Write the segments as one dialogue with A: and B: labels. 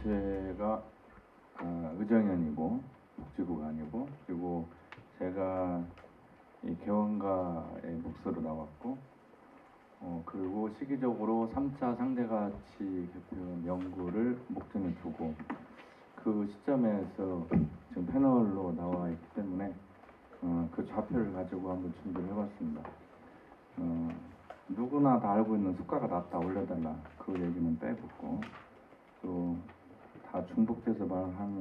A: 주체가 의정현이고 복지부가 아니고, 그리고 제가 이 개원가의 몫으로 나왔고, 그리고 시기적으로 3차 상대가치 개편 연구를 목전에 두고 그 시점에서 지금 패널로 나와 있기 때문에 그 좌표를 가지고 한번 준비를 해봤습니다. 누구나 다 알고 있는 수가가 낮다 올려달라 그 얘기는 빼고, 또 다 중복돼서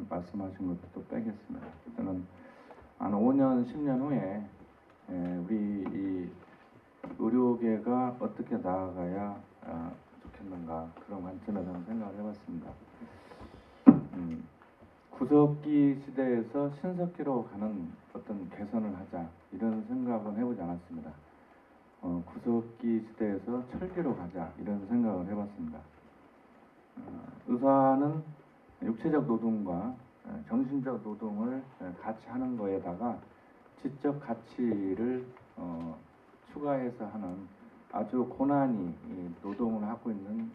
A: 말씀하신 것도 또 빼겠습니다. 저는 한 5년, 10년 후에 우리 이 의료계가 어떻게 나아가야 좋겠는가, 그런 관점에서 생각을 해봤습니다. 구석기 시대에서 신석기로 가는 어떤 개선을 하자, 이런 생각은 해보지 않았습니다. 구석기 시대에서 철기로 가자, 이런 생각을 해봤습니다. 의사는 육체적 노동과 정신적 노동을 같이 하는 거에다가 지적 가치를 추가해서 하는 아주 고난이 노동을 하고 있는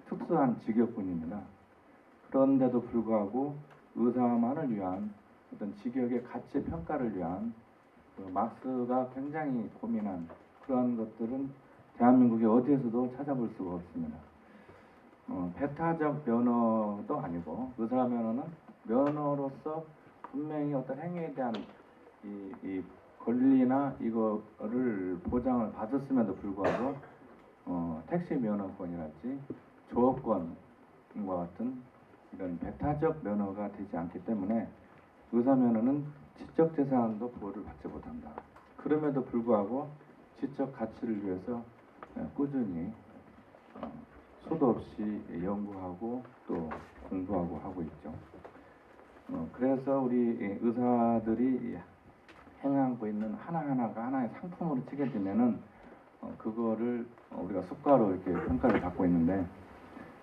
A: 특수한 직업군입니다. 그런데도 불구하고 의사만을 위한 어떤 직역의 가치 평가를 위한 막스가 굉장히 고민한 그런 것들은 대한민국에 어디에서도 찾아볼 수가 없습니다. 배타적 면허도 아니고, 의사 면허는 면허로서 분명히 어떤 행위에 대한 이 권리나 이거를 보장을 받았음에도 불구하고 택시 면허권이랄지 조업권과 같은 이런 배타적 면허가 되지 않기 때문에 의사 면허는 지적 재산도 보호를 받지 못한다. 그럼에도 불구하고 지적 가치를 위해서 꾸준히 수도 없이 연구하고 또 공부하고 하고 있죠. 그래서 우리 의사들이 행하고 있는 하나하나가 하나의 상품으로 치게 되면은 그거를 우리가 수가로 이렇게 평가를 받고 있는데,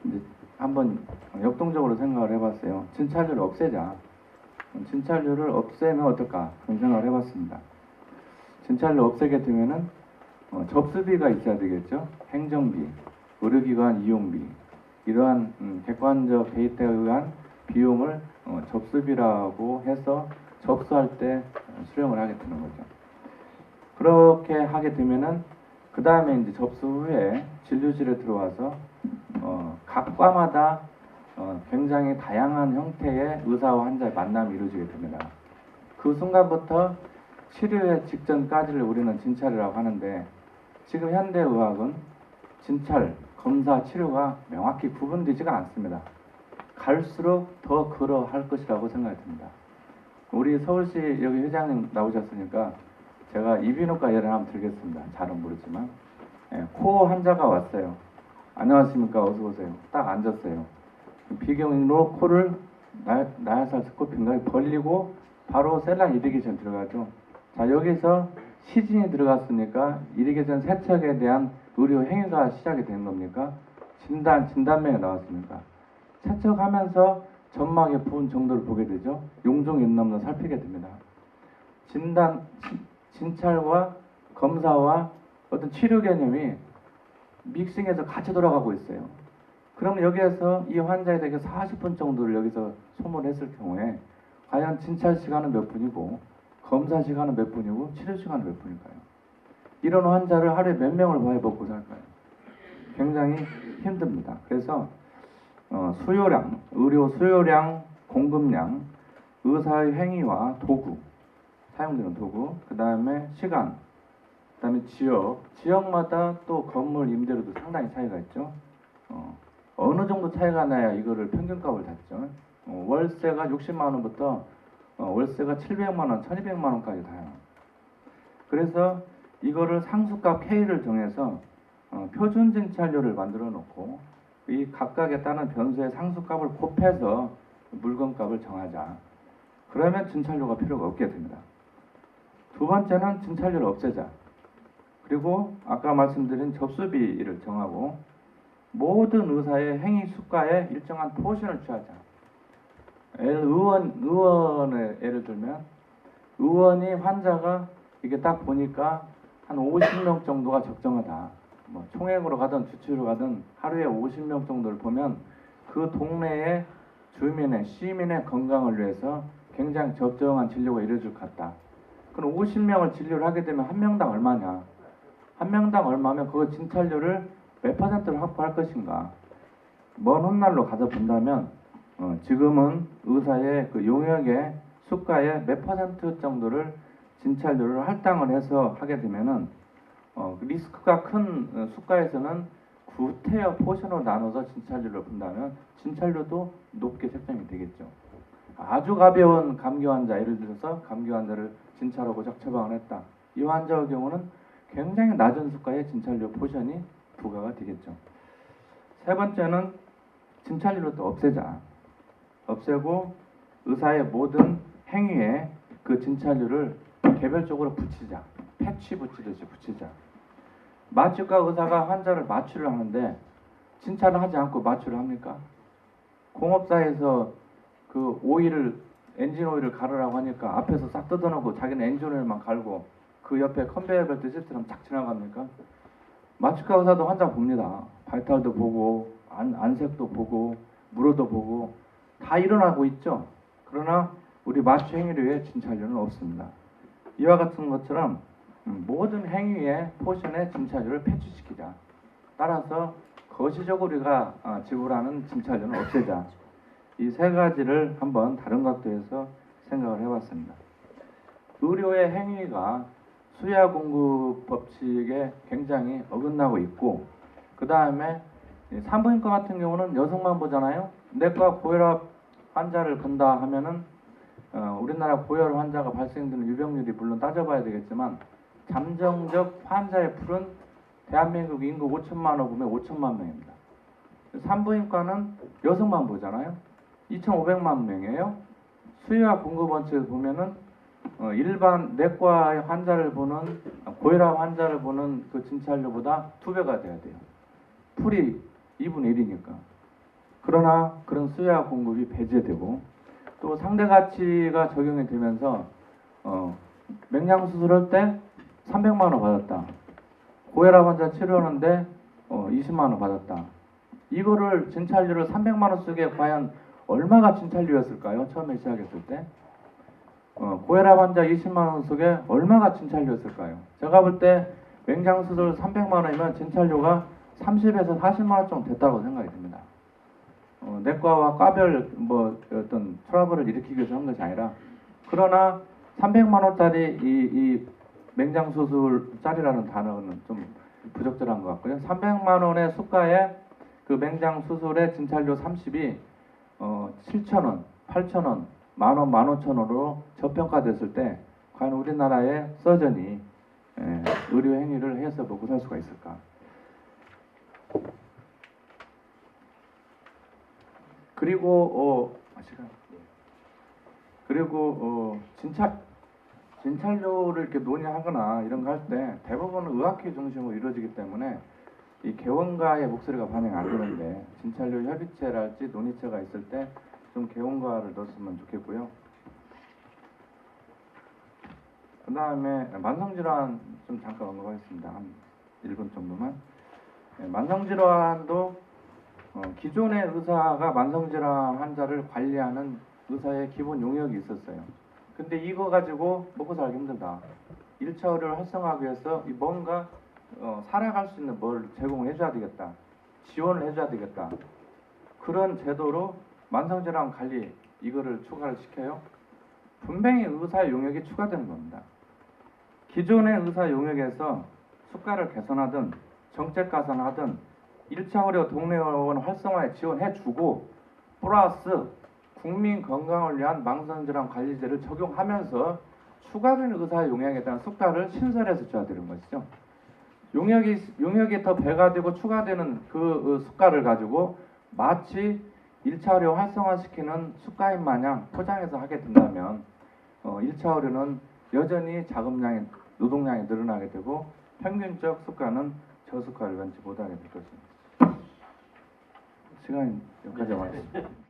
A: 이제 한번 역동적으로 생각을 해봤어요. 진찰료를 없애자. 진찰료를 없애면 어떨까, 그런 생각을 해봤습니다. 진찰료 없애게 되면은 접수비가 있어야 되겠죠. 행정비, 의료기관 이용비, 이러한 객관적 데이터에 의한 비용을 접수비라고 해서 접수할 때 수령을 하게 되는 거죠. 그렇게 하게 되면은 그 다음에 이제 접수 후에 진료실에 들어와서 각 과마다 굉장히 다양한 형태의 의사와 환자의 만남이 이루어지게 됩니다. 그 순간부터 치료의 직전까지를 우리는 진찰이라고 하는데, 지금 현대의학은 진찰, 검사, 치료가 명확히 구분되지가 않습니다. 갈수록 더 그러할 것이라고 생각이 듭니다. 우리 서울시 여기 회장님 나오셨으니까 제가 이비인후과 예를 한번 들겠습니다. 잘은 모르지만 코 환자가 왔어요. 안녕하십니까, 어서 오세요. 딱 앉았어요. 비경으로 코를 나야살 스코핑가 벌리고 바로 셀랑 이리게이션 들어가죠. 자, 여기서 시진이 들어갔으니까 이리게이션 세척에 대한 의료 행위가 시작이 된 겁니까? 진단명이 나왔습니까? 세척하면서 점막의 부은 정도를 보게 되죠. 용종 있나 없나 살피게 됩니다. 진찰과 검사와 어떤 치료 개념이 믹싱해서 같이 돌아가고 있어요. 그러면 여기에서 이 환자에 대해 40분 정도를 여기서 소모했을 경우에 과연 진찰 시간은 몇 분이고, 검사 시간은 몇 분이고, 치료 시간은 몇 분일까요? 이런 환자를 하루에 몇 명을 봐야 먹고 살까요? 굉장히 힘듭니다. 그래서 수요량, 의료 수요량, 공급량, 의사의 행위와 도구, 사용되는 도구, 그 다음에 시간, 그 다음에 지역마다 또 건물 임대료도 상당히 차이가 있죠. 어느 정도 차이가 나야 이거를 평균값을 잡죠. 월세가 60만 원부터 월세가 700만 원, 1200만 원까지 다요. 그래서 이거를 상수값 K를 정해서 표준 진찰료를 만들어 놓고 이 각각에 따른 변수의 상수값을 곱해서 물건값을 정하자. 그러면 진찰료가 필요가 없게 됩니다. 두 번째는 진찰료를 없애자. 그리고 아까 말씀드린 접수비를 정하고 모든 의사의 행위 수가에 일정한 포션을 취하자. 의원의 예를 들면 의원이 환자가 이게 딱 보니까 한 50명 정도가 적정하다. 뭐 총액으로 가든 주치로 가든 하루에 50명 정도를 보면 그 동네에 주민의 시민의 건강을 위해서 굉장히 적정한 진료가 이루어질 것 같다. 그럼 50명을 진료를 하게 되면 한 명당 얼마냐? 한 명당 얼마면 그 진찰료를 몇 퍼센트를 확보할 것인가? 먼 훗날로 가서 본다면 지금은 의사의 그 용역의 수가의 몇 퍼센트 정도를 진찰료를 할당을 해서 하게 되면은 리스크가 큰 수가에서는 구태여 포션으로 나눠서 진찰료를 본다면 진찰료도 높게 책정이 되겠죠. 아주 가벼운 감기 환자, 예를 들어서 감기 환자를 진찰하고 처방을 했다. 이 환자의 경우는 굉장히 낮은 수가의 진찰료 포션이 부과가 되겠죠. 세 번째는 진찰료를 또 없애자. 없애고 의사의 모든 행위에 그 진찰료를 개별적으로 붙이자. 패치 붙이듯이 붙이자. 마취과 의사가 환자를 마취를 하는데 진찰을 하지 않고 마취를 합니까? 공업사에서 그 오일을 엔진 오일을 갈으라고 하니까 앞에서 싹 뜯어놓고 자기는 엔진 오일만 갈고 그 옆에 컨베이어 벨트 시스템 쫙 지나갑니까? 마취과 의사도 환자 봅니다. 바이탈도 보고 안색도 보고 물어도 보고 다 일어나고 있죠. 그러나 우리 마취 행위료에 진찰료는 없습니다. 이와 같은 것처럼 모든 행위의 포션의 진찰료를 패치시키자. 따라서 거시적으로 우리가 지불하는 진찰료는 없애자. 이 세 가지를 한번 다른 각도에서 생각을 해봤습니다. 의료의 행위가 수야 공급 법칙에 굉장히 어긋나고 있고, 그 다음에 산부인과 같은 경우는 여성만 보잖아요. 내과 고혈압 환자를 본다 하면은 우리나라 고혈 환자가 발생되는 유병률이 물론 따져봐야 되겠지만 잠정적 환자의 풀은 대한민국 인구 5천만 원 보면 5천만 명입니다. 산부인과는 여성만 보잖아요. 2,500만 명이에요. 수요와 공급 원칙을 보면은 일반 내과 환자를 보는 고혈압 환자를 보는 그 진찰료보다 2배가 돼야 돼요. 풀이 2분의 1이니까. 그러나 그런 수요와 공급이 배제되고 또 상대 가치가 적용이 되면서 맹장 수술할 때 300만 원 받았다. 고혈압 환자 치료하는데 20만 원 받았다. 이거를 진찰료를 300만 원 쓰기에 과연 얼마가 진찰료였을까요? 처음에 시작했을 때. 고혈압 환자 20만 원 속에 얼마가 진찰료였을까요? 제가 볼 때 맹장 수술 300만 원이면 진찰료가 30에서 40만 원 정도 됐다고 생각이 듭니다. 내과와 과별 어떤 트러블을 일으키기 위해서 한 것이 아니라, 그러나 300만 원짜리 이 맹장 수술짜리라는 단어는 좀 부적절한 것 같고요. 300만 원의 수가에 그 맹장 수술의 진찰료 30이 7,000원, 8,000원, 만원, 15,000원으로 저평가됐을 때 과연 우리나라의 서전이 의료 행위를 해서 먹고 살 수가 있을까? 그리고 진찰료를 이렇게 논의하거나 이런 거 할 때 대부분 의학회 중심으로 이루어지기 때문에 이 개원가의 목소리가 반영 안 되는데, 진찰료 협의체랄지 논의체가 있을 때 좀 개원가를 넣었으면 좋겠고요. 그 다음에 만성질환 좀 잠깐 언급하겠습니다. 한 1분 정도만. 만성질환도 기존의 의사가 만성질환 환자를 관리하는 의사의 기본 용역이 있었어요. 근데 이거 가지고 먹고 살기 힘들다. 1차 의료를 활성화하기 위해서 뭔가 살아갈 수 있는 뭘 제공을 해줘야 되겠다. 지원을 해줘야 되겠다. 그런 제도로 만성질환 관리 이거를 추가를 시켜요. 분명히 의사 용역이 추가되는 겁니다. 기존의 의사 용역에서 수가를 개선하든 정책 가산하든 1차 의료 동네의원 활성화에 지원해주고 플러스 국민 건강을 위한 만성질환 관리제를 적용하면서 추가된 의사 용역에 대한 수가를 신설해서 줘야 되는 것이죠. 용역이 더 배가 되고 추가되는 그 수가를 가지고 마치 1차 의료 활성화시키는 수가인 마냥 포장해서 하게 된다면 1차 의료는 여전히 자금량이, 노동량이 늘어나게 되고 평균적 수가는 저수가를 면치 못하게 될 것입니다. 시간이 여기까지 왔습니다.